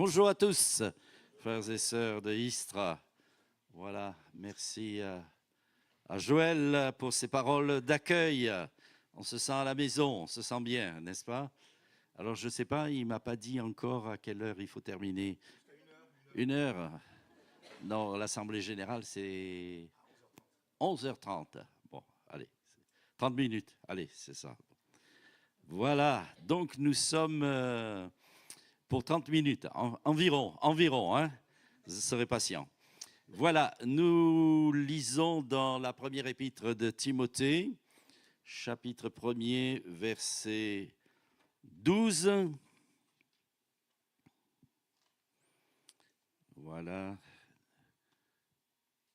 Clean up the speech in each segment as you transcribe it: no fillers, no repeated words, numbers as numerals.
Bonjour à tous, frères et sœurs de Istra. Voilà, merci à Joël pour ses paroles d'accueil. On se sent à la maison, on se sent bien, n'est-ce pas? Alors, je ne sais pas, il ne m'a pas dit encore à quelle heure il faut terminer. Une heure. Non, l'Assemblée générale, c'est 11h30. Bon, allez, 30 minutes. Allez, c'est ça. Voilà, donc nous sommes pour 30 minutes, environ, hein? Vous serez patient. Voilà, nous lisons dans la première épître de Timothée, chapitre 1er, verset 12. Voilà.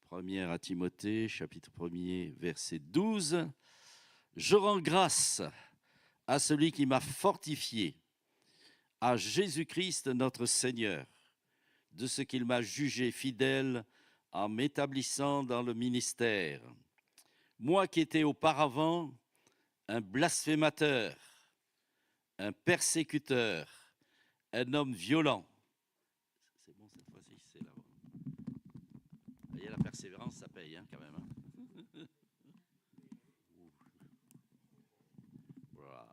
Première à Timothée, chapitre 1er, verset 12. Je rends grâce à celui qui m'a fortifié, à Jésus-Christ notre Seigneur, de ce qu'il m'a jugé fidèle en m'établissant dans le ministère. Moi qui étais auparavant un blasphémateur, un persécuteur, un homme violent. C'est bon cette fois-ci, c'est là. Il y a la persévérance, ça paye hein, quand même. Hein. Voilà.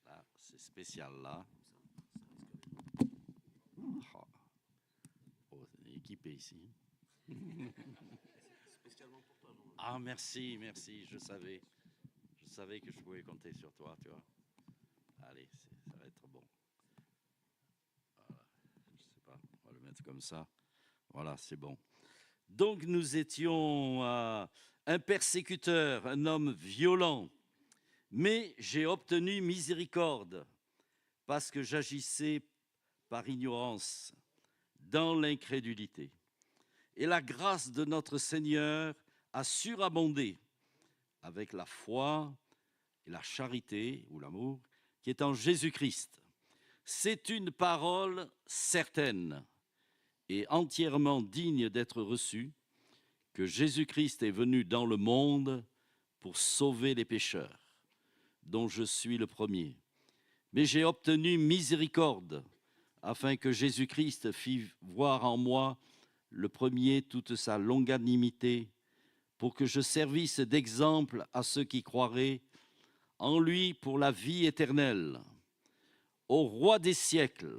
Là, c'est spécial là. Oh, c'est équipé ici. Spécialement pour toi. Ah merci, je savais que je pouvais compter sur toi, tu vois. Allez, ça va être bon. Voilà, je sais pas, on va le mettre comme ça. Voilà, c'est bon. Donc nous étions un persécuteur, un homme violent, mais j'ai obtenu miséricorde parce que j'agissais par ignorance, dans l'incrédulité. Et la grâce de notre Seigneur a surabondé avec la foi et la charité ou l'amour qui est en Jésus-Christ. C'est une parole certaine et entièrement digne d'être reçue que Jésus-Christ est venu dans le monde pour sauver les pécheurs, dont je suis le premier. Mais j'ai obtenu miséricorde afin que Jésus-Christ fît voir en moi le premier toute sa longanimité, pour que je servisse d'exemple à ceux qui croiraient en lui pour la vie éternelle. Au roi des siècles,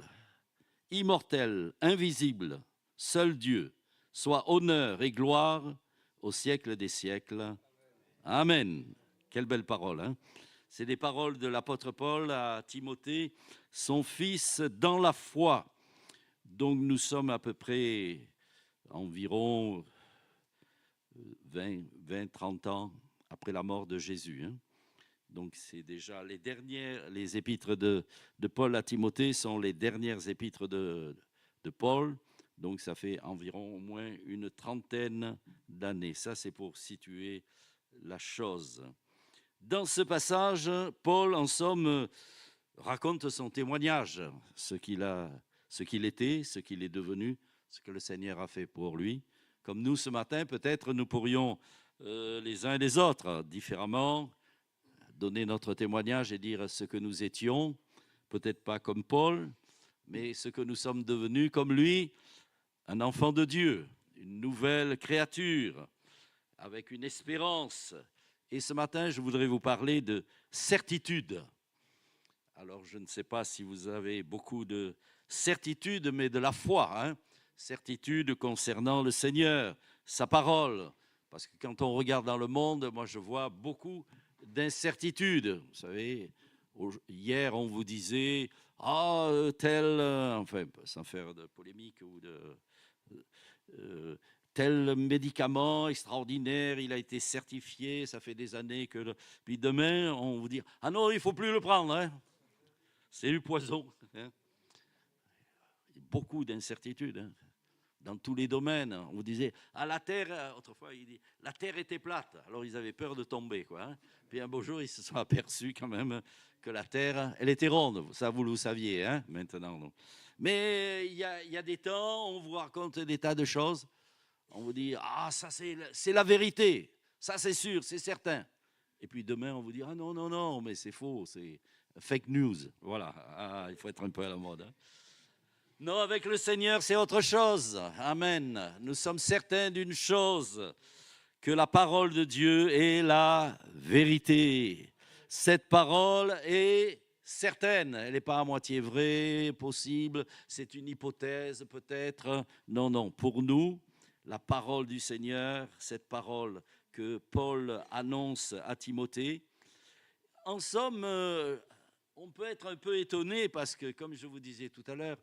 immortel, invisible, seul Dieu, soit honneur et gloire au siècle des siècles. Amen. Quelle belle parole, hein? C'est des paroles de l'apôtre Paul à Timothée, son fils dans la foi. Donc nous sommes à peu près environ 20-30 ans après la mort de Jésus. Hein. Donc c'est déjà les épîtres de Paul à Timothée sont les dernières épîtres de Paul. Donc ça fait environ au moins une trentaine d'années. Ça c'est pour situer la chose. Dans ce passage, Paul, en somme, raconte son témoignage, ce qu'il était, ce qu'il est devenu, ce que le Seigneur a fait pour lui. Comme nous, ce matin, peut-être nous pourrions, les uns et les autres, différemment, donner notre témoignage et dire ce que nous étions, peut-être pas comme Paul, mais ce que nous sommes devenus comme lui, un enfant de Dieu, une nouvelle créature, avec une espérance. Et ce matin, je voudrais vous parler de certitude. Alors, je ne sais pas si vous avez beaucoup de certitude, mais de la foi, hein? Certitude concernant le Seigneur, sa parole. Parce que quand on regarde dans le monde, moi, je vois beaucoup d'incertitudes. Vous savez, hier, on vous disait, tel, enfin, sans faire de polémique ou tel médicament extraordinaire, il a été certifié, ça fait des années que... Puis demain, on vous dit, ah non, il ne faut plus le prendre, hein. C'est du poison. Hein. Beaucoup d'incertitudes hein, dans tous les domaines. On vous disait, la terre, autrefois, il dit, la terre était plate. Alors ils avaient peur de tomber. Quoi, hein. Puis un beau jour, ils se sont aperçus quand même que la terre, elle était ronde. Ça, vous le saviez hein, maintenant. Donc. Mais il y a des temps, on vous raconte des tas de choses. On vous dit, ça c'est la vérité. Ça c'est sûr, c'est certain. Et puis demain, on vous dit, non, mais c'est faux. fake news. Voilà, il faut être un peu à la mode. Hein. Non, avec le Seigneur, c'est autre chose. Amen. Nous sommes certains d'une chose, que la parole de Dieu est la vérité. Cette parole est certaine. Elle n'est pas à moitié vraie, possible. C'est une hypothèse peut-être. Non, non. Pour nous, la parole du Seigneur, cette parole que Paul annonce à Timothée, en somme, on peut être un peu étonné parce que, comme je vous disais tout à l'heure,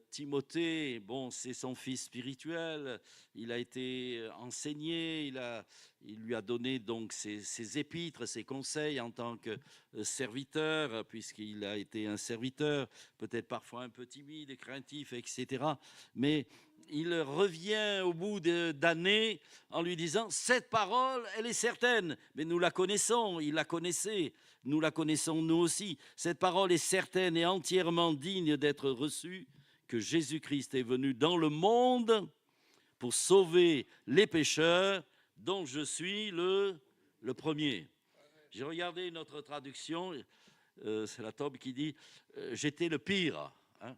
Timothée, bon, c'est son fils spirituel, il a été enseigné, il lui a donné donc ses épîtres, ses conseils en tant que serviteur, puisqu'il a été un serviteur, peut-être parfois un peu timide, craintif, etc. Mais il revient au bout d'années en lui disant, cette parole, elle est certaine, mais nous la connaissons, il la connaissait, nous la connaissons nous aussi. Cette parole est certaine et entièrement digne d'être reçue, que Jésus-Christ est venu dans le monde pour sauver les pécheurs, dont je suis le premier. J'ai regardé notre traduction, c'est la Tobe qui dit j'étais le pire. Hein.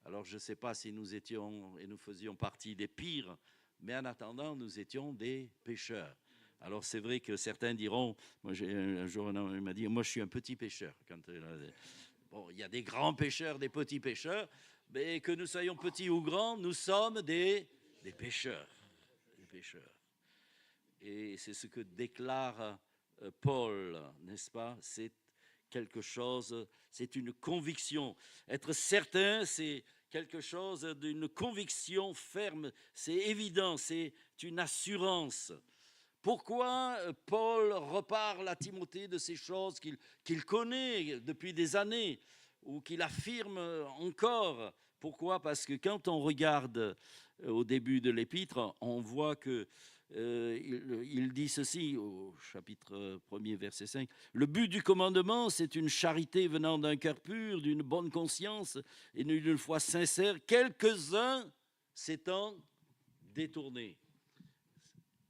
Alors je ne sais pas si nous étions et nous faisions partie des pires, mais en attendant, nous étions des pécheurs. Alors c'est vrai que certains diront, moi un jour un homme m'a dit, moi je suis un petit pécheur. Bon, il y a des grands pécheurs, des petits pécheurs, mais que nous soyons petits ou grands, nous sommes des pécheurs. Des pécheurs. Et c'est ce que déclare Paul, n'est-ce pas? C'est quelque chose, c'est une conviction. Être certain, c'est quelque chose d'une conviction ferme, c'est évident, c'est une assurance. Pourquoi Paul reparle à Timothée de ces choses qu'il connaît depuis des années ou qu'il affirme encore? Pourquoi? Parce que quand on regarde au début de l'épître, on voit que il dit ceci au chapitre 1er, verset 5. Le but du commandement, c'est une charité venant d'un cœur pur, d'une bonne conscience et d'une foi sincère, quelques-uns s'étant détournés.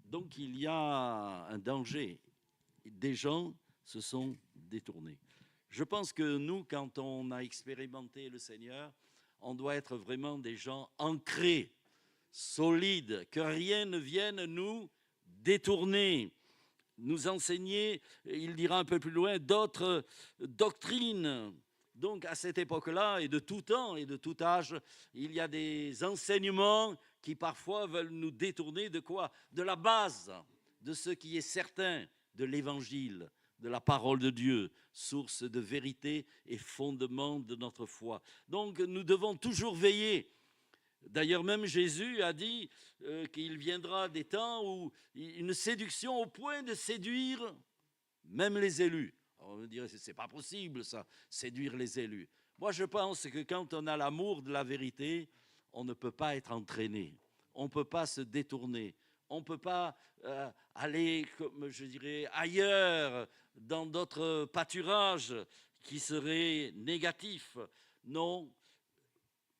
Donc il y a un danger. Des gens se sont détournés. Je pense que nous, quand on a expérimenté le Seigneur, on doit être vraiment des gens ancrés, solides, que rien ne vienne nous détourner, nous enseigner, il dira un peu plus loin, d'autres doctrines. Donc à cette époque-là, et de tout temps et de tout âge, il y a des enseignements qui parfois veulent nous détourner de quoi? De la base, de ce qui est certain, de l'évangile, de la parole de Dieu, source de vérité et fondement de notre foi. Donc nous devons toujours veiller. D'ailleurs, même Jésus a dit qu'il viendra des temps où une séduction au point de séduire même les élus. On me dirait, c'est pas possible ça, séduire les élus. Moi, je pense que quand on a l'amour de la vérité, on ne peut pas être entraîné, on ne peut pas se détourner, on ne peut pas aller, comme je dirais, ailleurs, dans d'autres pâturages qui seraient négatifs. Non,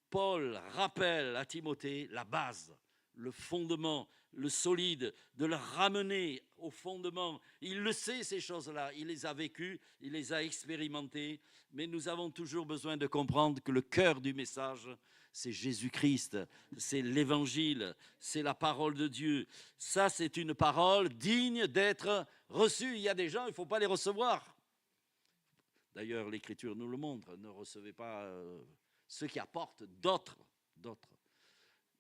Paul rappelle à Timothée la base, le fondement, le solide, de le ramener au fondement. Il le sait, ces choses-là, il les a vécues, il les a expérimentées, mais nous avons toujours besoin de comprendre que le cœur du message, c'est Jésus-Christ, c'est l'évangile, c'est la parole de Dieu. Ça, c'est une parole digne d'être reçue. Il y a des gens, il ne faut pas les recevoir. D'ailleurs, l'Écriture nous le montre, ne recevez pas ceux qui apportent d'autres.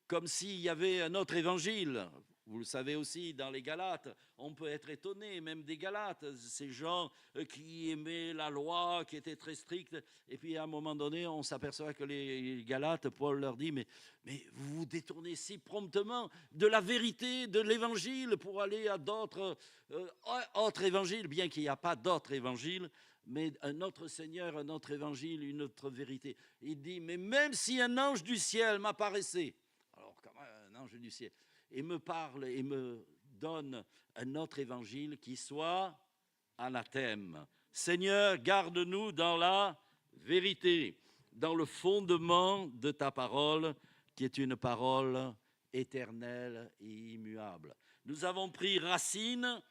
Comme s'il y avait un autre évangile. Vous le savez aussi, dans les Galates, on peut être étonné, même des Galates, ces gens qui aimaient la loi, qui étaient très stricts. Et puis à un moment donné, on s'aperçoit que les Galates, Paul leur dit, mais vous vous détournez si promptement de la vérité, de l'évangile, pour aller à d'autres autres évangiles, bien qu'il n'y a pas d'autres évangiles, mais un autre Seigneur, un autre évangile, une autre vérité. Il dit, mais même si un ange du ciel m'apparaissait, alors comment un ange du ciel, et me parle et me donne un autre évangile qui soit anathème. Seigneur, garde-nous dans la vérité, dans le fondement de ta parole, qui est une parole éternelle et immuable. Nous avons pris racine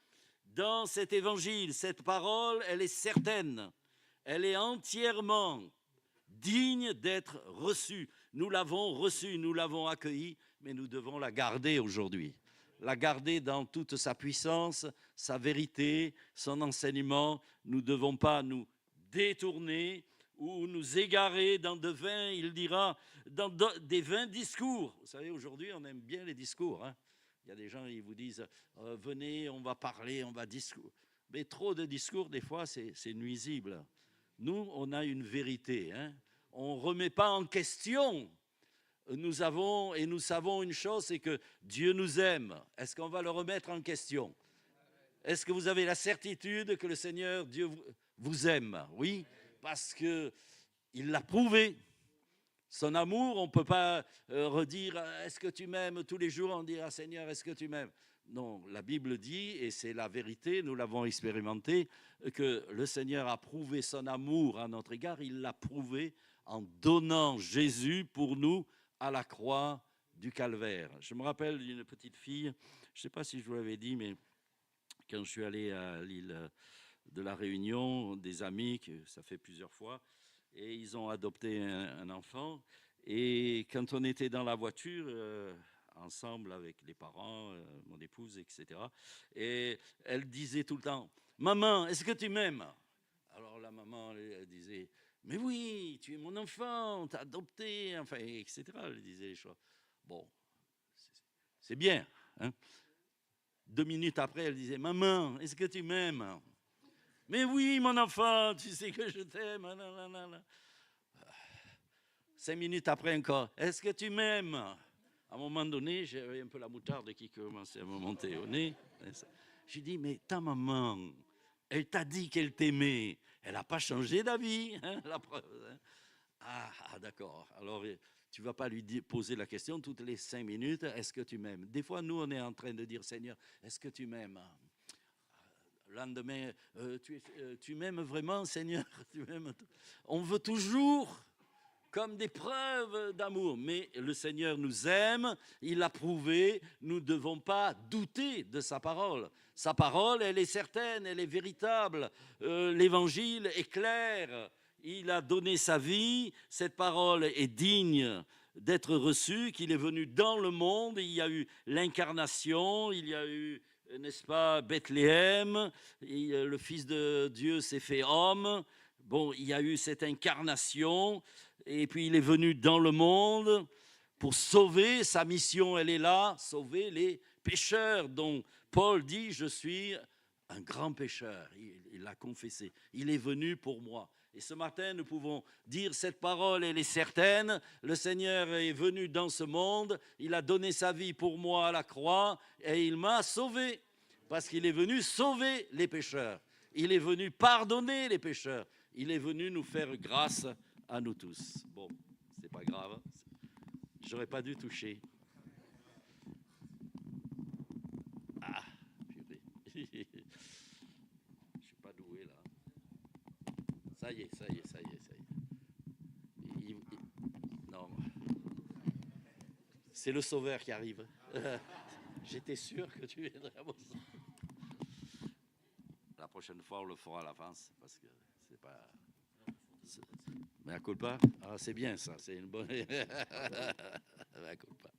dans cet évangile. Cette parole, elle est certaine. elle est entièrement digne d'être reçue. Nous l'avons reçue, nous l'avons accueillie, mais nous devons la garder aujourd'hui. La garder dans toute sa puissance, sa vérité, son enseignement. Nous ne devons pas nous détourner ou nous égarer dans de vains, il dira, dans des vains discours. Vous savez, aujourd'hui, on aime bien les discours. Hein. Il y a des gens, ils vous disent, venez, on va parler, on va discours. Mais trop de discours, des fois, c'est nuisible. Nous, on a une vérité. Hein. On ne remet pas en question. Nous savons une chose, c'est que Dieu nous aime. Est-ce qu'on va le remettre en question? Est-ce que vous avez la certitude que le Seigneur, Dieu, vous aime? Oui, parce qu'il l'a prouvé. Son amour, on ne peut pas redire « Est-ce que tu m'aimes ?» Tous les jours, on dira « Seigneur, est-ce que tu m'aimes ?» Non, la Bible dit, et c'est la vérité, nous l'avons expérimenté, que le Seigneur a prouvé son amour à notre égard. Il l'a prouvé en donnant Jésus pour nous à la croix du Calvaire. Je me rappelle d'une petite fille, je ne sais pas si je vous l'avais dit, mais quand je suis allé à l'île de la Réunion, des amis, que ça fait plusieurs fois, et ils ont adopté un enfant. Et quand on était dans la voiture, ensemble avec les parents, mon épouse, etc., et elle disait tout le temps, « Maman, est-ce que tu m'aimes ?» Alors la maman, elle disait, « Mais oui, tu es mon enfant, t'as adopté, enfin, etc. » Elle disait les choses. Bon, c'est bien. Hein. 2 minutes après, elle disait, « Maman, est-ce que tu m'aimes ?» Mais oui, mon enfant, tu sais que je t'aime. 5 minutes après encore, est-ce que tu m'aimes? À un moment donné, j'avais un peu la moutarde qui commençait à me monter au nez. J'ai dit, mais ta maman, elle t'a dit qu'elle t'aimait. Elle n'a pas changé d'avis, hein, la preuve. Hein. Ah, d'accord. Alors, tu ne vas pas lui poser la question toutes les 5 minutes, est-ce que tu m'aimes? Des fois, nous, on est en train de dire, Seigneur, est-ce que tu m'aimes? Le lendemain, tu m'aimes vraiment, Seigneur? Tu m'aimes? On veut toujours comme des preuves d'amour. Mais le Seigneur nous aime, il l'a prouvé, nous ne devons pas douter de sa parole. Sa parole, elle est certaine, elle est véritable. L'évangile est clair. Il a donné sa vie, cette parole est digne d'être reçue, qu'il est venu dans le monde, il y a eu l'incarnation, il y a eu, n'est-ce pas, Bethléem, le Fils de Dieu s'est fait homme. Bon, il y a eu cette incarnation, et puis il est venu dans le monde pour sauver, sa mission elle est là, sauver les pécheurs, dont Paul dit, je suis un grand pécheur, il l'a confessé, il est venu pour moi. Et ce matin, nous pouvons dire cette parole, elle est certaine, le Seigneur est venu dans ce monde, il a donné sa vie pour moi à la croix, et il m'a sauvé, parce qu'il est venu sauver les pécheurs, il est venu pardonner les pécheurs, il est venu nous faire grâce à nous tous. Bon, c'est pas grave. J'aurais pas dû toucher. Ah, purée. Je suis pas doué là. Ça y est. Non. C'est le Sauveur qui arrive. J'étais sûr que tu viendrais à mon sens. La prochaine fois, on le fera à l'avance parce que c'est pas. Mais à culpa, c'est bien ça, c'est une bonne. Mais à culpa.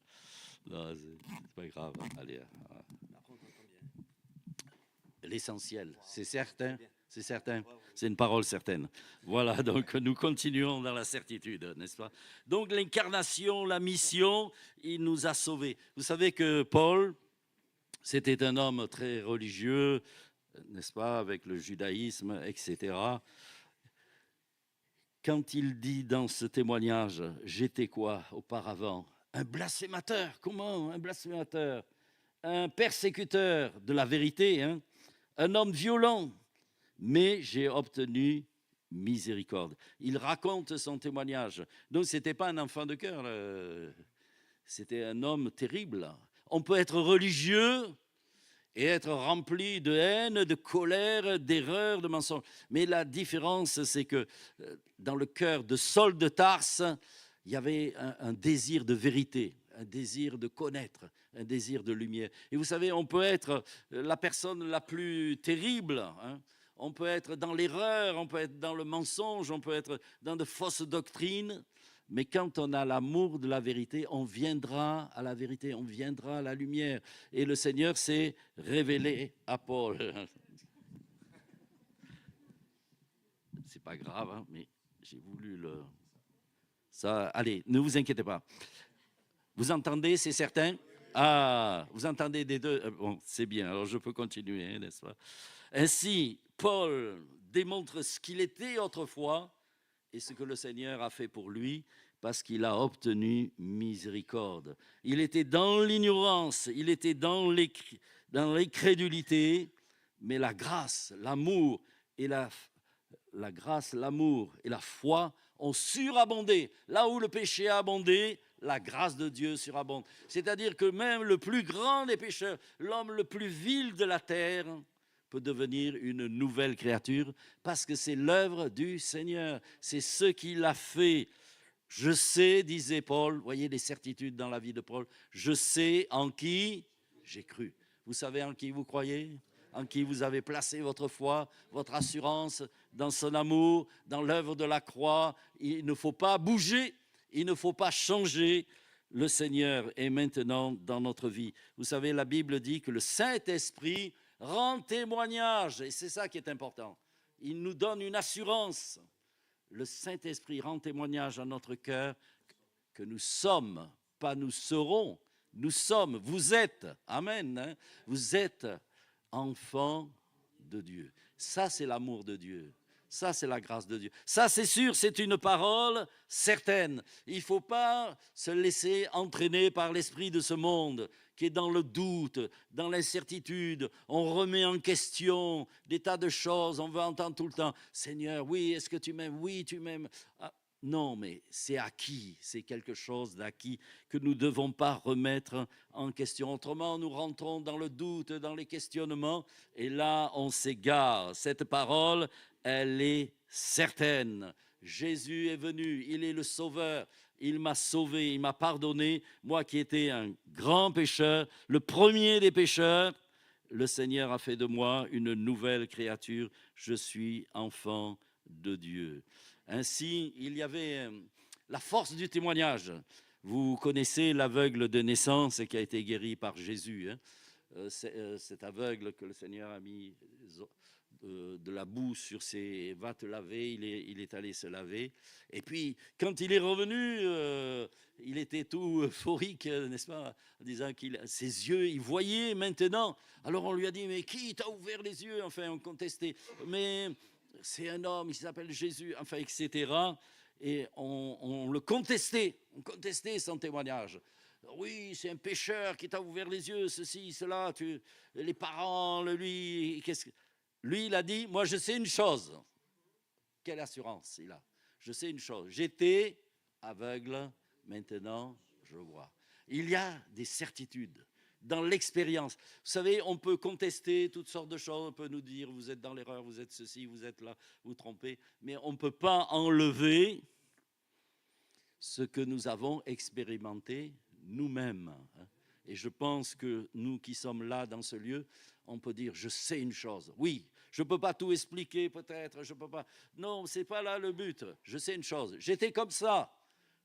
Non, c'est pas grave. Allez. L'essentiel, c'est certain. C'est certain, c'est une parole certaine. Voilà, donc nous continuons dans la certitude, n'est-ce pas? Donc l'incarnation, la mission, il nous a sauvés. Vous savez que Paul, c'était un homme très religieux, n'est-ce pas, avec le judaïsme, etc. Quand il dit dans ce témoignage, j'étais quoi auparavant? Un blasphémateur. Comment un blasphémateur? Un persécuteur de la vérité, hein? Un homme violent. Mais j'ai obtenu miséricorde. Il raconte son témoignage. Donc, ce n'était pas un enfant de cœur, c'était un homme terrible. On peut être religieux et être rempli de haine, de colère, d'erreur, de mensonge. Mais la différence, c'est que dans le cœur de Saul de Tarse, il y avait un désir de vérité, un désir de connaître, un désir de lumière. Et vous savez, on peut être la personne la plus terrible, hein. on peut être dans l'erreur, on peut être dans le mensonge, on peut être dans de fausses doctrines. Mais quand on a l'amour de la vérité, on viendra à la vérité, on viendra à la lumière. Et le Seigneur s'est révélé à Paul. C'est pas grave, hein, mais j'ai voulu le... Ça, allez, ne vous inquiétez pas. Vous entendez, c'est certain? Ah, vous entendez des deux? Bon, c'est bien, alors je peux continuer, hein, n'est-ce pas? Ainsi, Paul démontre ce qu'il était autrefois et ce que le Seigneur a fait pour lui parce qu'il a obtenu miséricorde. Il était dans l'ignorance, il était dans l'incrédulité, mais la grâce, l'amour et la grâce, l'amour et la foi ont surabondé. Là où le péché a abondé, la grâce de Dieu surabonde. C'est-à-dire que même le plus grand des pécheurs, l'homme le plus vil de la terre, peut devenir une nouvelle créature parce que c'est l'œuvre du Seigneur. C'est ce qu'il a fait. Je sais, disait Paul, voyez les certitudes dans la vie de Paul, je sais en qui j'ai cru. Vous savez en qui vous croyez? En qui vous avez placé votre foi, votre assurance, dans son amour, dans l'œuvre de la croix. Il ne faut pas bouger, il ne faut pas changer. Le Seigneur est maintenant dans notre vie. Vous savez, la Bible dit que le Saint-Esprit rend témoignage, et c'est ça qui est important. Il nous donne une assurance. Le Saint-Esprit rend témoignage à notre cœur que nous sommes, pas nous serons, nous sommes, vous êtes, amen, hein, vous êtes enfants de Dieu. Ça, c'est l'amour de Dieu. Ça, c'est la grâce de Dieu. Ça, c'est sûr, c'est une parole certaine. Il ne faut pas se laisser entraîner par l'esprit de ce monde qui est dans le doute, dans l'incertitude. On remet en question des tas de choses. On veut entendre tout le temps, Seigneur, oui, est-ce que tu m'aimes? Oui, tu m'aimes. Ah, non, mais c'est acquis, c'est quelque chose d'acquis que nous ne devons pas remettre en question. Autrement, nous rentrons dans le doute, dans les questionnements, et là, on s'égare. Cette parole, elle est certaine. Jésus est venu, il est le Sauveur, il m'a sauvé, il m'a pardonné. Moi qui étais un grand pécheur, le premier des pécheurs, le Seigneur a fait de moi une nouvelle créature. Je suis enfant de Dieu. Ainsi, il y avait la force du témoignage. Vous connaissez l'aveugle de naissance qui a été guéri par Jésus. Hein. Cet aveugle que le Seigneur a mis de la boue sur ses... Va te laver, il est allé se laver. Et puis, quand il est revenu, il était tout euphorique, n'est-ce pas, en disant que ses yeux, il voyait maintenant. Alors on lui a dit, mais qui t'a ouvert les yeux? Enfin, on contestait. Mais c'est un homme, il s'appelle Jésus, enfin, etc. Et on le contestait, on contestait son témoignage. Oui, c'est un pécheur qui t'a ouvert les yeux, ceci, cela, les parents, lui, lui, il a dit, moi je sais une chose. Quelle assurance il a? Je sais une chose, j'étais aveugle, maintenant je vois. Il y a des certitudes dans l'expérience. Vous savez, on peut contester toutes sortes de choses, on peut nous dire, vous êtes dans l'erreur, vous êtes ceci, vous êtes là, vous trompez, mais on ne peut pas enlever ce que nous avons expérimenté nous-mêmes. Et je pense que nous qui sommes là dans ce lieu, on peut dire, je sais une chose. Oui, je ne peux pas tout expliquer peut-être, je peux pas. Non, ce n'est pas là le but. Je sais une chose, j'étais comme ça.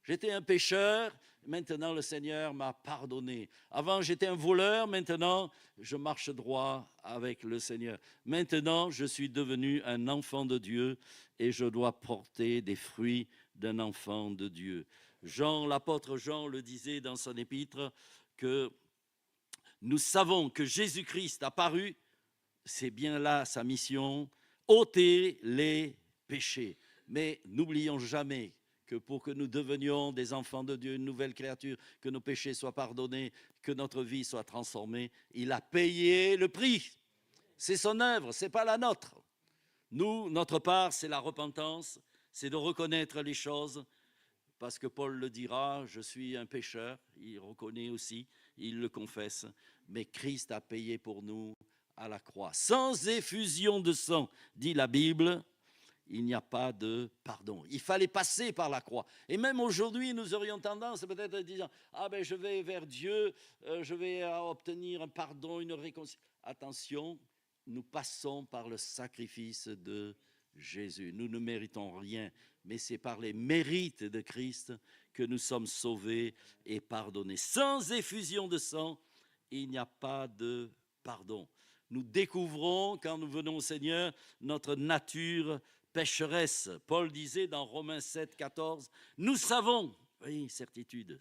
J'étais un pécheur, maintenant le Seigneur m'a pardonné. Avant, j'étais un voleur, maintenant, je marche droit avec le Seigneur. Maintenant, je suis devenu un enfant de Dieu et je dois porter des fruits d'un enfant de Dieu. Jean, l'apôtre Jean le disait dans son épître que nous savons que Jésus-Christ a paru, c'est bien là sa mission, ôter les péchés. Mais n'oublions jamais que pour que nous devenions des enfants de Dieu, une nouvelle créature, que nos péchés soient pardonnés, que notre vie soit transformée, il a payé le prix. C'est son œuvre, ce n'est pas la nôtre. Nous, notre part, c'est la repentance, c'est de reconnaître les choses, parce que Paul le dira, je suis un pécheur, il reconnaît aussi, il le confesse, mais Christ a payé pour nous à la croix. Sans effusion de sang, dit la Bible, il n'y a pas de pardon. Il fallait passer par la croix. Et même aujourd'hui, nous aurions tendance peut-être à dire, ah ben je vais vers Dieu, je vais obtenir un pardon, une réconciliation. Attention, nous passons par le sacrifice de Jésus. Nous ne méritons rien, mais c'est par les mérites de Christ que nous sommes sauvés et pardonnés. Sans effusion de sang, il n'y a pas de pardon. Nous découvrons, quand nous venons au Seigneur, notre nature pécheresse. Paul disait dans Romains 7, 14, « Nous savons, oui, certitude,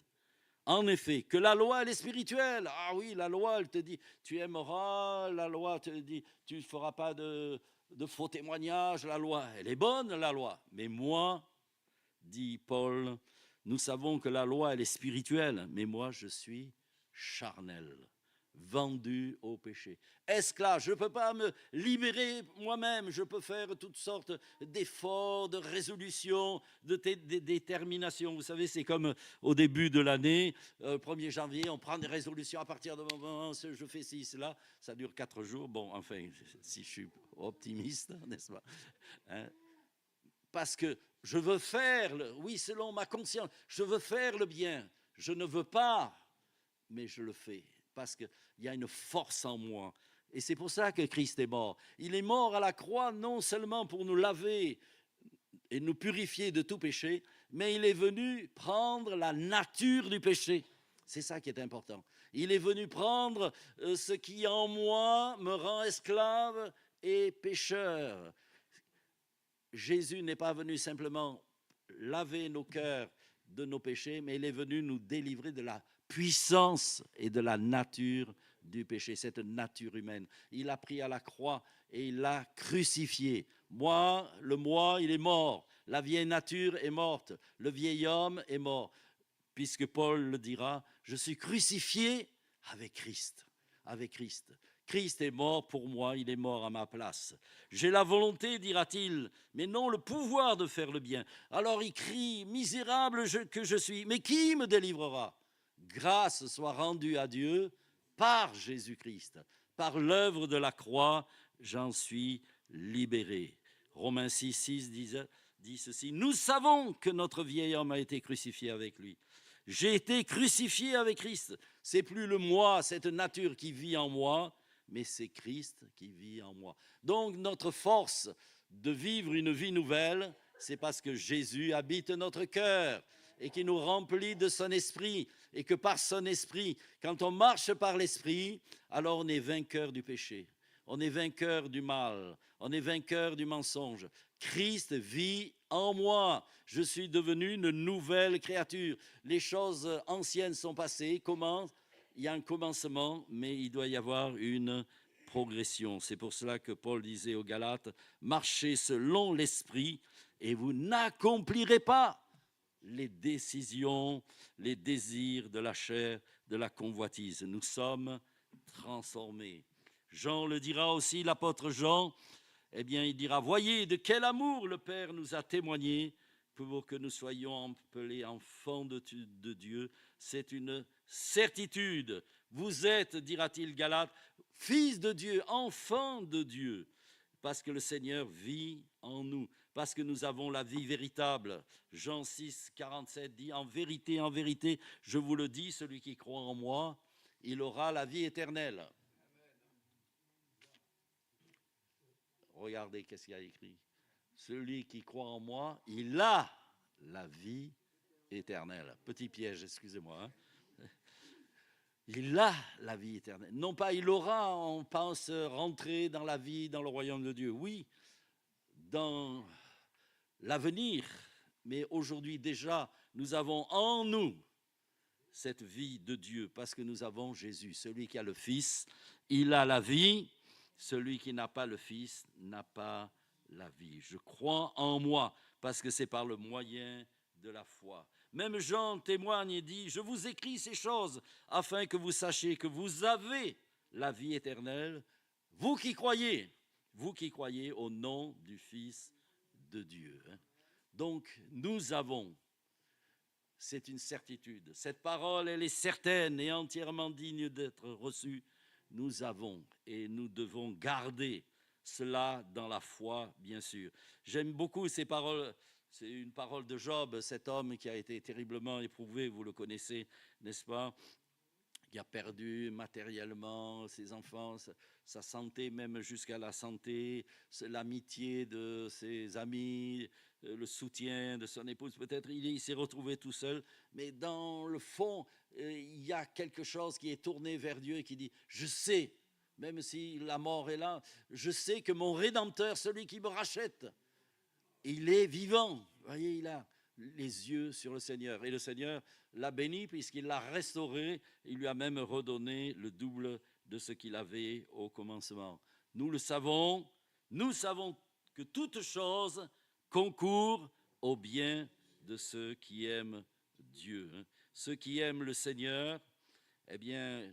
en effet, que la loi, elle est spirituelle. » Ah oui, la loi, elle te dit, tu aimeras, la loi te dit, tu ne feras pas de faux témoignages, la loi, elle est bonne, la loi. Mais moi, dit Paul, nous savons que la loi, elle est spirituelle, mais moi, je suis charnel, vendu au péché. Esclave, je ne peux pas me libérer moi-même, je peux faire toutes sortes d'efforts, de résolutions, de déterminations. Vous savez, c'est comme au début de l'année, 1er janvier, on prend des résolutions à partir de moment, je fais ci, cela, ça dure 4 jours. Bon, enfin, si je suis optimiste, n'est-ce pas, hein? Parce que je veux faire, oui, selon ma conscience, je veux faire le bien. Je ne veux pas, mais je le fais. Parce qu'il y a une force en moi. Et c'est pour ça que Christ est mort. Il est mort à la croix non seulement pour nous laver et nous purifier de tout péché, mais il est venu prendre la nature du péché. C'est ça qui est important. Il est venu prendre ce qui en moi me rend esclave et pécheur. Jésus n'est pas venu simplement laver nos cœurs de nos péchés, mais il est venu nous délivrer de la puissance et de la nature du péché, cette nature humaine. Il a pris à la croix et il l'a crucifié. Moi, le moi, il est mort. La vieille nature est morte. Le vieil homme est mort. Puisque Paul le dira, je suis crucifié avec Christ. Avec Christ. Christ est mort pour moi, il est mort à ma place. J'ai la volonté, dira-t-il, mais non le pouvoir de faire le bien. Alors il crie, misérable que je suis, mais qui me délivrera? Grâce soit rendue à Dieu par Jésus-Christ. Par l'œuvre de la croix, j'en suis libéré. Romains 6, 6 dit ceci, nous savons que notre vieil homme a été crucifié avec lui. J'ai été crucifié avec Christ. C'est plus le moi, cette nature qui vit en moi, mais c'est Christ qui vit en moi. Donc notre force de vivre une vie nouvelle, c'est parce que Jésus habite notre cœur et qui nous remplit de son esprit, et que par son esprit, quand on marche par l'esprit, alors on est vainqueur du péché, on est vainqueur du mal, on est vainqueur du mensonge. Christ vit en moi, je suis devenu une nouvelle créature. Les choses anciennes sont passées. Comment? Il y a un commencement, mais il doit y avoir une progression. C'est pour cela que Paul disait aux Galates, marchez selon l'esprit et vous n'accomplirez pas les décisions, les désirs de la chair, de la convoitise. Nous sommes transformés. Jean le dira aussi, l'apôtre Jean, eh bien, il dira, voyez de quel amour le Père nous a témoigné pour que nous soyons appelés enfants de Dieu. C'est une certitude. Vous êtes, dira-t-il Galate, fils de Dieu, enfants de Dieu, parce que le Seigneur vit en nous, parce que nous avons la vie véritable. Jean 6, 47 dit, en vérité, je vous le dis, celui qui croit en moi, il aura la vie éternelle. Regardez qu'est-ce qu'il y a écrit. Celui qui croit en moi, il a la vie éternelle. Petit piège, excusez-moi. Hein. Il a la vie éternelle. Non pas il aura, on pense rentrer dans la vie, dans le royaume de Dieu. Oui, dans l'avenir. Mais aujourd'hui déjà, nous avons en nous cette vie de Dieu parce que nous avons Jésus. Celui qui a le Fils, il a la vie. Celui qui n'a pas le Fils n'a pas la vie. Je crois en moi parce que c'est par le moyen de la foi. Même Jean témoigne et dit, je vous écris ces choses afin que vous sachiez que vous avez la vie éternelle, vous qui croyez au nom du Fils de Dieu. Donc nous avons, c'est une certitude, cette parole elle est certaine et entièrement digne d'être reçue. Nous avons et nous devons garder cela dans la foi, bien sûr. J'aime beaucoup ces paroles. C'est une parole de Job, cet homme qui a été terriblement éprouvé, vous le connaissez, n'est-ce pas? qui a perdu matériellement ses enfants, sa santé, même jusqu'à la santé, l'amitié de ses amis, le soutien de son épouse. Peut-être il s'est retrouvé tout seul, mais dans le fond, il y a quelque chose qui est tourné vers Dieu et qui dit, je sais, même si la mort est là, je sais que mon Rédempteur, celui qui me rachète, il est vivant. Vous voyez, il a les yeux sur le Seigneur. Et le Seigneur l'a béni puisqu'il l'a restauré. Il lui a même redonné le double de ce qu'il avait au commencement. Nous le savons, nous savons que toute chose concourt au bien de ceux qui aiment Dieu. Ceux qui aiment le Seigneur, eh bien,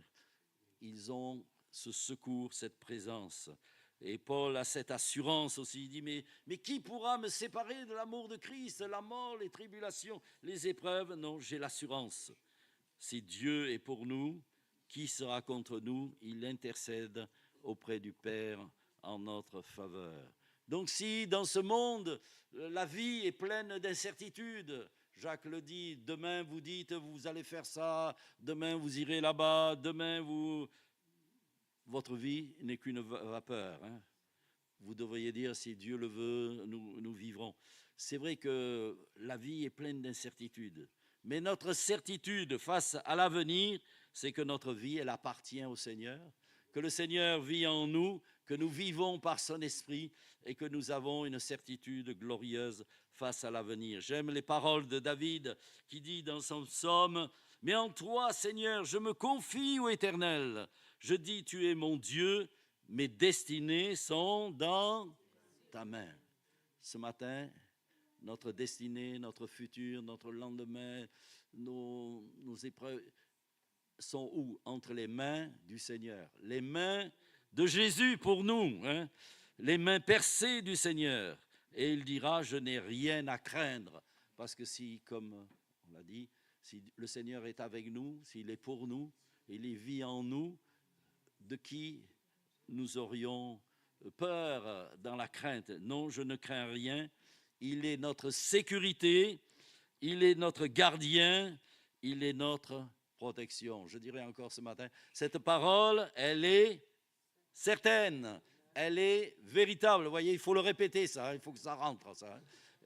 ils ont ce secours, cette présence. Et Paul a cette assurance aussi. Il dit, mais qui pourra me séparer de l'amour de Christ? La mort, les tribulations, les épreuves? Non, j'ai l'assurance. Si Dieu est pour nous, qui sera contre nous? Il intercède auprès du Père en notre faveur. Donc si dans ce monde, la vie est pleine d'incertitudes, Jacques le dit, demain vous dites, vous allez faire ça, demain vous irez là-bas, demain vous... Votre vie n'est qu'une vapeur. Hein. Vous devriez dire, si Dieu le veut, nous vivrons. C'est vrai que la vie est pleine d'incertitudes. Mais notre certitude face à l'avenir, c'est que notre vie, elle appartient au Seigneur, que le Seigneur vit en nous, que nous vivons par son esprit et que nous avons une certitude glorieuse face à l'avenir. J'aime les paroles de David qui dit dans son psaume, « Mais en toi, Seigneur, je me confie au Éternel. Je dis, tu es mon Dieu, mes destinées sont dans ta main. » Ce matin, notre destinée, notre futur, notre lendemain, nos épreuves sont où? Entre les mains du Seigneur. Les mains de Jésus pour nous, hein? Les mains percées du Seigneur. Et il dira, je n'ai rien à craindre. Parce que si, comme on l'a dit, si le Seigneur est avec nous, s'il est pour nous, il vit en nous, de qui nous aurions peur dans la crainte? Non, je ne crains rien. Il est notre sécurité, il est notre gardien, il est notre protection. Je dirais encore ce matin, cette parole, elle est certaine, elle est véritable. Vous voyez, il faut le répéter ça, il faut que ça rentre ça.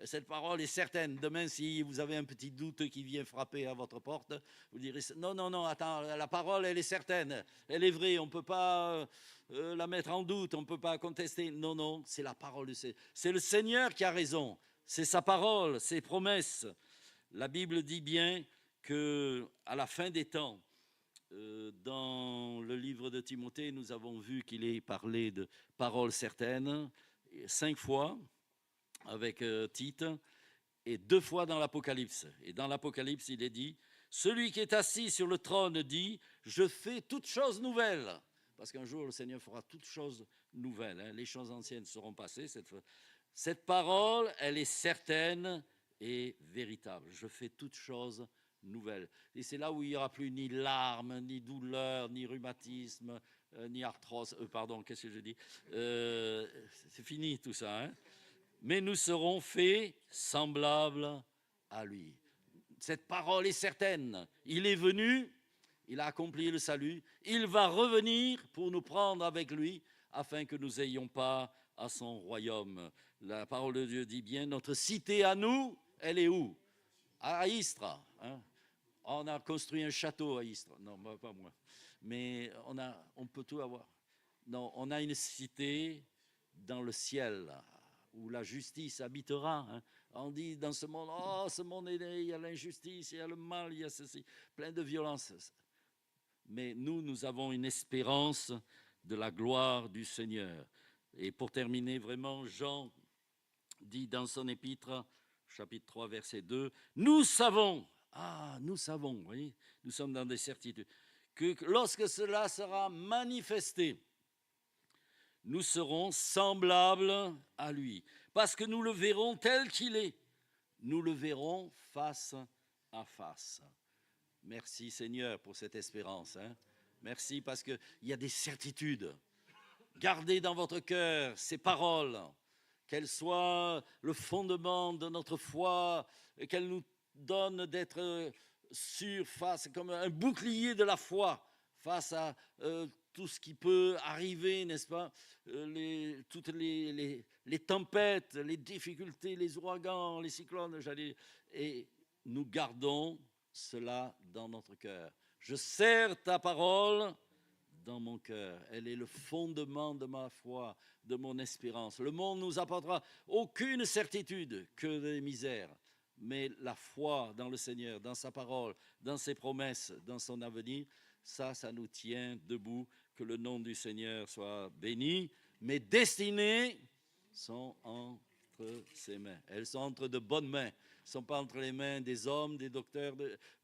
Cette parole est certaine. Demain, si vous avez un petit doute qui vient frapper à votre porte, vous direz, non, attends, la parole, elle est certaine, elle est vraie, on ne peut pas la mettre en doute, on ne peut pas contester. Non, c'est la parole. C'est le Seigneur qui a raison, c'est sa parole, ses promesses. La Bible dit bien qu'à la fin des temps, dans le livre de Timothée, nous avons vu qu'il est parlé de paroles certaines, 5 fois, avec Tite, et 2 fois dans l'Apocalypse. Et dans l'Apocalypse, il est dit, celui qui est assis sur le trône dit, je fais toutes choses nouvelles. Parce qu'un jour, le Seigneur fera toutes choses nouvelles. Hein. Les choses anciennes seront passées. Cette parole, elle est certaine et véritable. Je fais toutes choses nouvelles. Et c'est là où il n'y aura plus ni larmes, ni douleur, ni rhumatisme, ni arthrose. Pardon, qu'est-ce que je dis? C'est fini tout ça, hein. Mais nous serons faits semblables à lui. Cette parole est certaine. Il est venu, il a accompli le salut, il va revenir pour nous prendre avec lui afin que nous ayons part à son royaume. La parole de Dieu dit bien, notre cité à nous, elle est où? À Istres. Hein? On a construit un château à Istres. Non, pas moi. Mais on peut tout avoir. Non, on a une cité dans le ciel, où la justice habitera. Hein. On dit dans ce monde, oh, ce monde, il y a l'injustice, il y a le mal, il y a ceci, plein de violence. Mais nous avons une espérance de la gloire du Seigneur. Et pour terminer, vraiment, Jean dit dans son épître, chapitre 3, verset 2, nous savons, vous voyez, nous sommes dans des certitudes, que lorsque cela sera manifesté, nous serons semblables à lui, parce que nous le verrons tel qu'il est. Nous le verrons face à face. Merci Seigneur pour cette espérance. Hein. Merci parce qu'il y a des certitudes. Gardez dans votre cœur ces paroles, qu'elles soient le fondement de notre foi, qu'elles nous donnent d'être sûrs face, comme un bouclier de la foi face à tout ce qui peut arriver, n'est-ce pas, toutes les tempêtes, les difficultés, les ouragans, les cyclones, et nous gardons cela dans notre cœur. Je serre ta parole dans mon cœur. Elle est le fondement de ma foi, de mon espérance. Le monde nous apportera aucune certitude que des misères, mais la foi dans le Seigneur, dans sa parole, dans ses promesses, dans son avenir, ça nous tient debout. Que le nom du Seigneur soit béni. Mes destinées sont entre ses mains. Elles sont entre de bonnes mains. Elles ne sont pas entre les mains des hommes, des docteurs.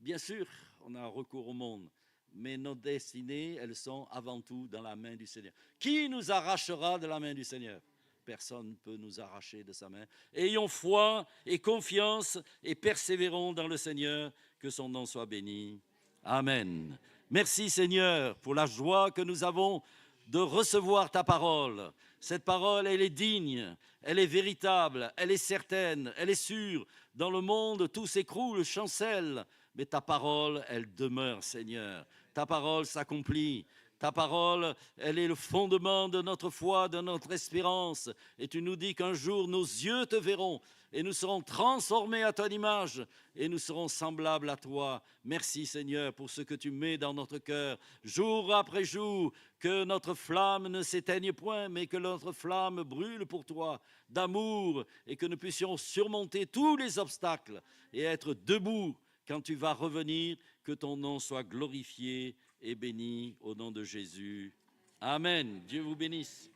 Bien sûr, on a recours au monde, mais nos destinées, elles sont avant tout dans la main du Seigneur. Qui nous arrachera de la main du Seigneur? Personne ne peut nous arracher de sa main. Ayons foi et confiance et persévérons dans le Seigneur, que son nom soit béni. Amen. Merci Seigneur pour la joie que nous avons de recevoir ta parole. Cette parole, elle est digne, elle est véritable, elle est certaine, elle est sûre. Dans le monde, tout s'écroule, chancelle, mais ta parole, elle demeure, Seigneur. Ta parole s'accomplit. Ta parole, elle est le fondement de notre foi, de notre espérance. Et tu nous dis qu'un jour, nos yeux te verront et nous serons transformés à ton image et nous serons semblables à toi. Merci Seigneur pour ce que tu mets dans notre cœur, jour après jour, que notre flamme ne s'éteigne point, mais que notre flamme brûle pour toi, d'amour, et que nous puissions surmonter tous les obstacles et être debout quand tu vas revenir, que ton nom soit glorifié et béni au nom de Jésus. Amen. Dieu vous bénisse.